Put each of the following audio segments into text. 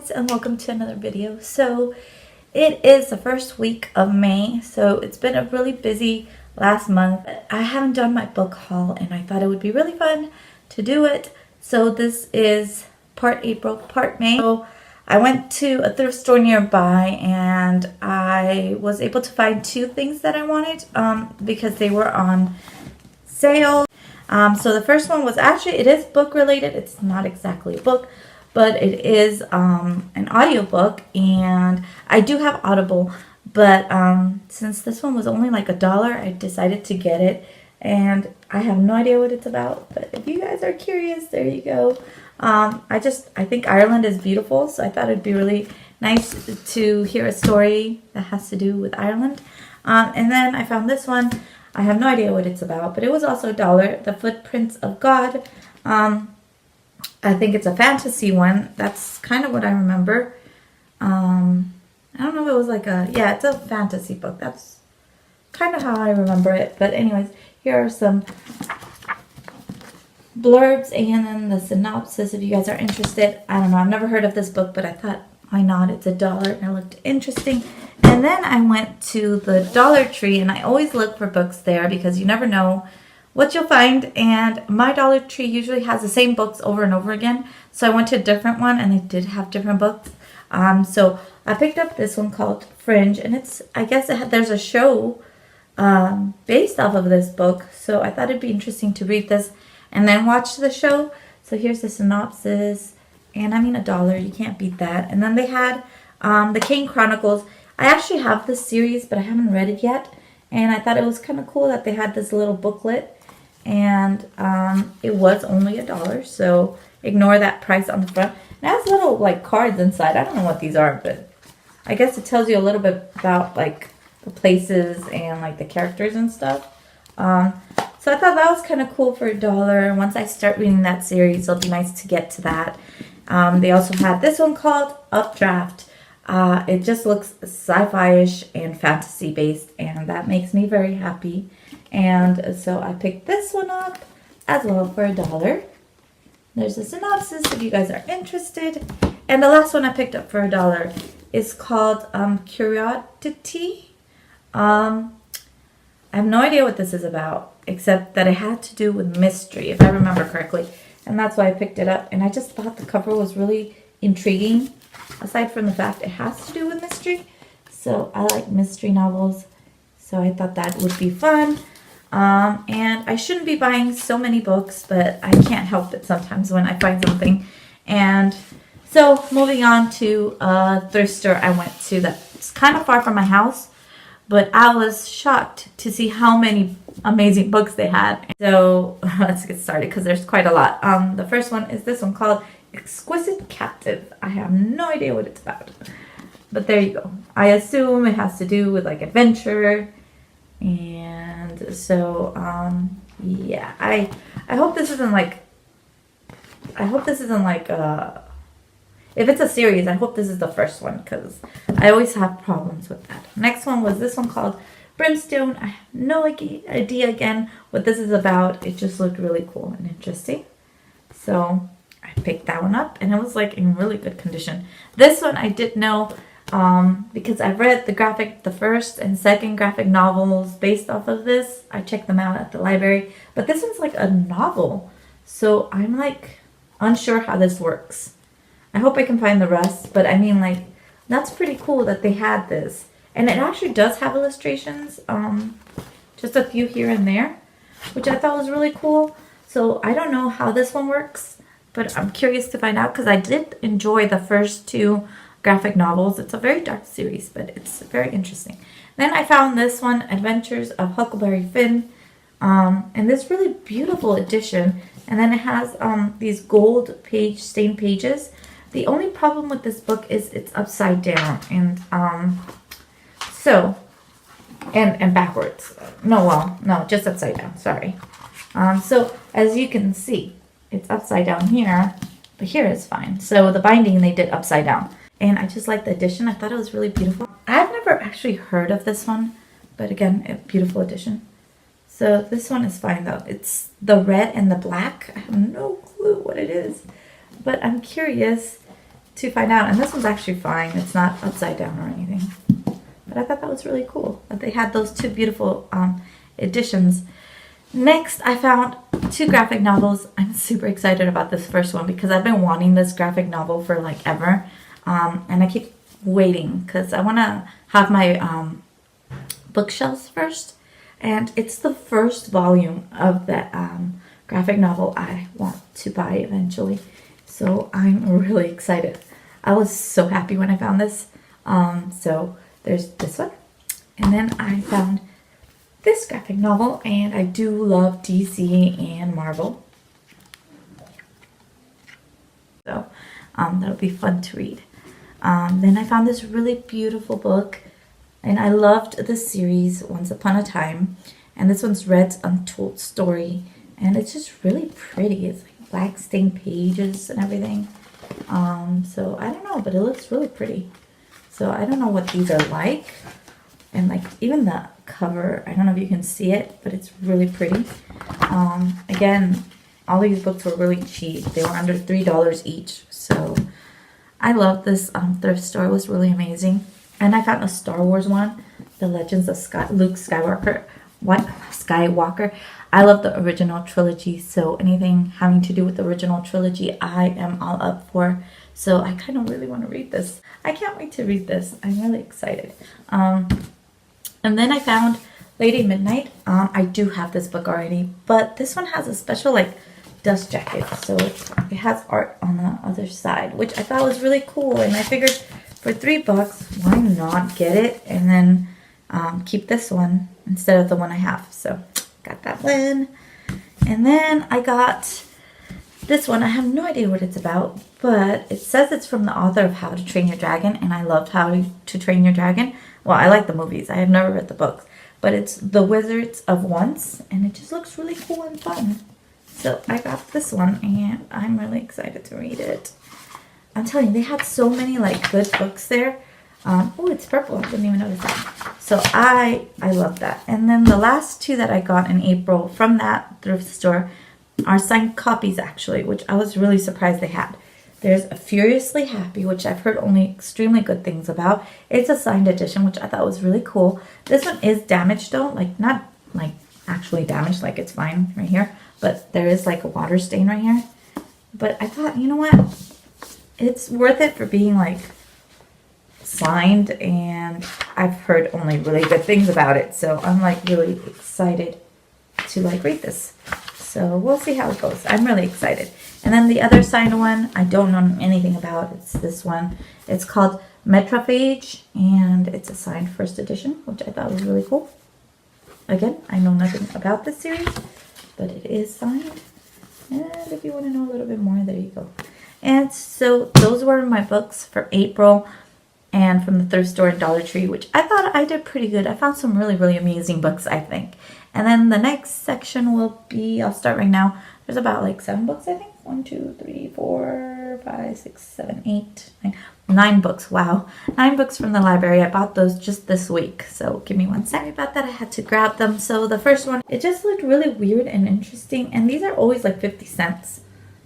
guys, and welcome to another video. So it is the first week of May, so it's been a really busy last month. I haven't done my book haul and I thought it would be really fun to do it. So this is part April, part May. So I went to a thrift store nearby and I was able to find two things that I wanted because they were on sale. So the first one was actually, it is book related. It's not exactly a book, but it is an audiobook, and I do have Audible, but since this one was only like $1, I decided to get it, and I have no idea what it's about, but if you guys are curious, there you go. I think Ireland is beautiful, so I thought it'd be really nice to hear a story that has to do with Ireland. And then I found this one. I have no idea what it's about, but it was also $1, The Footprints of God. I think it's a fantasy one. That's kind of what I remember. I don't know if it was like yeah, it's a fantasy book. That's kind of how I remember it. But anyways, here are some blurbs and then the synopsis if you guys are interested. I don't know. I've never heard of this book, but I thought, why not? It's $1 and it looked interesting. And then I went to the Dollar Tree, and I always look for books there because you never know what you'll find, and my Dollar Tree usually has the same books over and over again. So I went to a different one and they did have different books. So I picked up this one called Fringe, and it's, I guess there's a show based off of this book. So I thought it'd be interesting to read this and then watch the show. So here's the synopsis, and I mean $1, you can't beat that. And then they had the Kane Chronicles. I actually have this series, but I haven't read it yet. And I thought it was kind of cool that they had this little booklet. And it was only $1, so ignore that price on the front. It has little like cards inside. I don't know what these are, but I guess it tells you a little bit about like the places and like the characters and stuff. So I thought that was kind of cool for $1. Once I start reading that series, it'll be nice to get to that. They also had this one called Updraft. It just looks sci-fi-ish and fantasy based, and that makes me very happy. And so I picked this one up as well for $1. There's a synopsis if you guys are interested. And the last one I picked up for $1 is called Curiosity. I have no idea what this is about, except that it had to do with mystery, if I remember correctly. And that's why I picked it up. And I just thought the cover was really intriguing, aside from the fact it has to do with mystery. So I like mystery novels, so I thought that would be fun. And I shouldn't be buying so many books, but I can't help it sometimes when I find something. And so moving on to a thrift store I went to that's kind of far from my house, but I was shocked to see how many amazing books they had. So let's get started because there's quite a lot. The first one is this one called Exquisite Captive. I have no idea what it's about, but there you go. I assume it has to do with like adventure. And so yeah, I hope this isn't like if it's a series, I hope this is the first one, because I always have problems with that. Next one was this one called Brimstone. I have no idea again what this is about. It just looked really cool and interesting, so I picked that one up, and it was like in really good condition. This one I did know because I've read the first and second graphic novels based off of this. I checked them out at the library, but this one's like a novel, so I'm like unsure how this works. I hope I can find the rest, but I mean, like, that's pretty cool that they had this, and it actually does have illustrations, just a few here and there, which I thought was really cool. So I don't know how this one works, but I'm curious to find out, because I did enjoy the first two graphic novels. It's a very dark series, but it's very interesting. Then I found this one, Adventures of Huckleberry Finn, and this really beautiful edition. And then it has these gold stained pages. The only problem with this book is it's upside down, and and backwards. No, just upside down. Sorry. So as you can see, it's upside down here, but here it's fine. So the binding they did upside down. And I just like the edition. I thought it was really beautiful. I've never actually heard of this one, but again, a beautiful edition. So this one is fine though. It's the red and the black. I have no clue what it is, but I'm curious to find out. And this one's actually fine. It's not upside down or anything. But I thought that was really cool that they had those two beautiful editions. Next, I found two graphic novels. I'm super excited about this first one because I've been wanting this graphic novel for like ever. And I keep waiting because I want to have my bookshelves first. And it's the first volume of the graphic novel I want to buy eventually. So I'm really excited. I was so happy when I found this. So there's this one. And then I found this graphic novel, and I do love DC and Marvel. So that'll be fun to read. Then I found this really beautiful book, and I loved the series Once Upon a Time. And this one's Red's Untold Story, and it's just really pretty. It's like black stained pages and everything. So I don't know, but it looks really pretty. So I don't know what these are like. And like even the cover, I don't know if you can see it, but it's really pretty. Again, all these books were really cheap. They were under $3 each. So I love this thrift store. It was really amazing. And I found a Star Wars one, The Legends of Luke Skywalker. Skywalker. I love the original trilogy, so anything having to do with the original trilogy, I am all up for. So I kind of really want to read this. I can't wait to read this. I'm really excited. And then I found Lady Midnight. I do have this book already, but this one has a special like dust jacket, so it has art on the other side, which I thought was really cool. And I figured for $3, why not get it and then keep this one instead of the one I have. So got that one. And then I got this one. I have no idea what it's about, but it says it's from the author of How to Train Your Dragon, and I loved How to Train Your Dragon. Well, I like the movies. I have never read the books, but it's The Wizards of Once, and it just looks really cool and fun. So I got this one, and I'm really excited to read it. I'm telling you, they had so many like good books there. Oh, it's purple. I didn't even notice that. So I love that. And then the last two that I got in April from that thrift store are signed copies, actually, which I was really surprised they had. There's a Furiously Happy, which I've heard only extremely good things about. It's a signed edition, which I thought was really cool. This one is damaged, though. Like, not, like, actually damaged. Like, it's fine right here. But there is, like, a water stain right here. But I thought, you know what? It's worth it for being, like, signed. And I've heard only really good things about it. So I'm, like, really excited to, like, read this. So we'll see how it goes. I'm really excited. And then the other signed one, I don't know anything about. It's this one. It's called Metrophage, and it's a signed first edition, which I thought was really cool. Again, I know nothing about this series, but it is signed. And if you want to know a little bit more, there you go. And so those were my books for April, and from the thrift store and Dollar Tree, which I thought I did pretty good. I found some really, really amazing books, I think. And then the next section will be, I'll start right now. There's about like 7 books, I think. 1, 2, 3, 4, 5, 6, 7, 8, 9 books. Wow. 9 books from the library. I bought those just this week. So give me one second. About that, I had to grab them. So the first one, it just looked really weird and interesting. And these are always like 50 cents.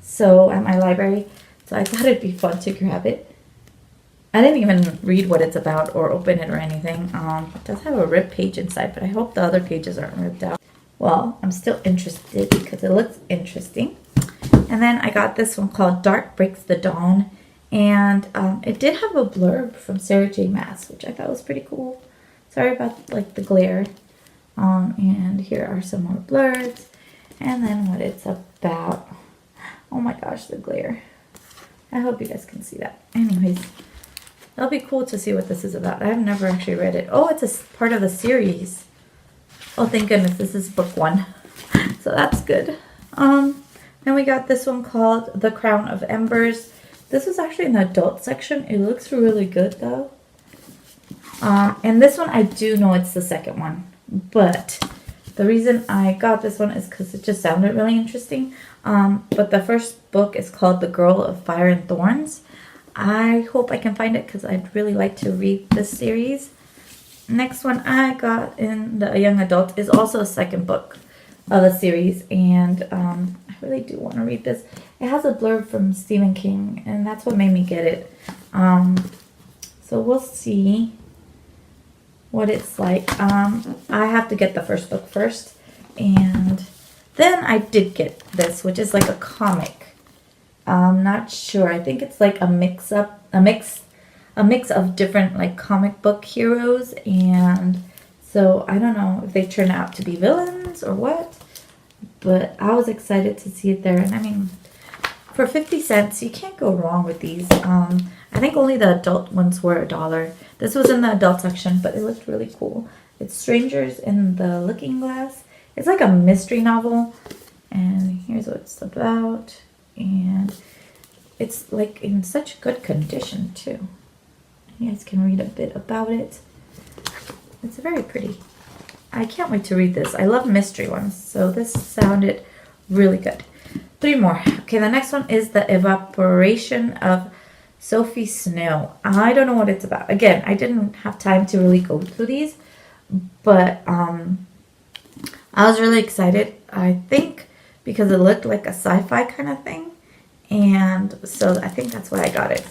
So at my library. So I thought it'd be fun to grab it. I didn't even read what it's about or open it or anything. It does have a ripped page inside, but I hope the other pages aren't ripped out. Well, I'm still interested because it looks interesting. And then I got this one called Dark Breaks the Dawn. And it did have a blurb from Sarah J. Maas, which I thought was pretty cool. Sorry about like the glare. And here are some more blurbs. And then what it's about. Oh my gosh, the glare. I hope you guys can see that. Anyways. It'll be cool to see what this is about. I've never actually read it. Oh, it's a part of the series. Oh, thank goodness. This is book 1. So that's good. Then we got this one called The Crown of Embers. This was actually in the adult section. It looks really good, though. And this one, I do know it's the second one. But the reason I got this one is because it just sounded really interesting. But the first book is called The Girl of Fire and Thorns. I hope I can find it because I'd really like to read this series. Next one I got in the young adult is also a second book of a series, and I really do want to read this. it has a blurb from Stephen King, and that's what made me get it. So we'll see what it's like. I have to get the first book first, and then I did get this, which is like a comic. I'm not sure. I think it's like a mix of different like comic book heroes, and so I don't know if they turn out to be villains or what, but I was excited to see it there. And I mean, for 50 cents, you can't go wrong with these. I think only the adult ones were $1. This was in the adult section, but it looked really cool. It's Strangers in the Looking Glass. It's like a mystery novel, and here's what it's about. And it's like in such good condition too. You guys can read a bit about it. It's very pretty. I can't wait to read this. I love mystery ones, so this sounded really good. 3 more. Okay, the next one is The Evaporation of Sophie Snow. I don't know what it's about. Again, I didn't have time to really go through these, but I was really excited. I think because it looked like a sci-fi kind of thing, and so I think that's why I got it.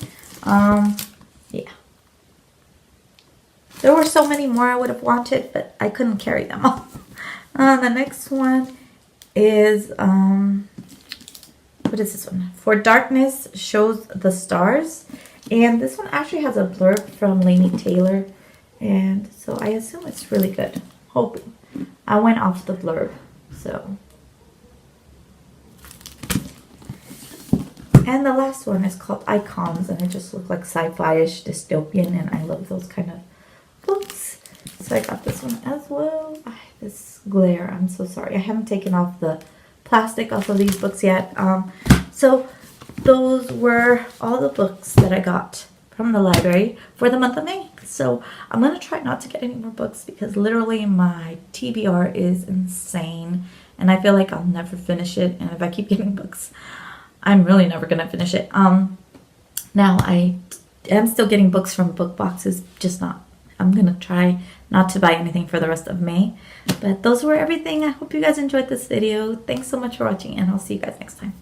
Yeah. There were so many more I would have wanted, but I couldn't carry them all. The next one is, what is this one? For Darkness Shows the Stars. And this one actually has a blurb from Laini Taylor. And so I assume it's really good. Hoping. I went off the blurb. So. And the last one is called Icons. And it just looked like sci-fi-ish, dystopian. And I love those kind of books. So I got this one as well. This glare, I'm so sorry. I haven't taken off the plastic off of these books yet. So those were all the books that I got from the library for the month of May. So I'm going to try not to get any more books because literally my TBR is insane. And I feel like I'll never finish it. And if I keep getting books, I'm really never going to finish it. Now I am still getting books from book boxes, just not. I'm going to try not to buy anything for the rest of May. But those were everything. I hope you guys enjoyed this video. Thanks so much for watching, and I'll see you guys next time.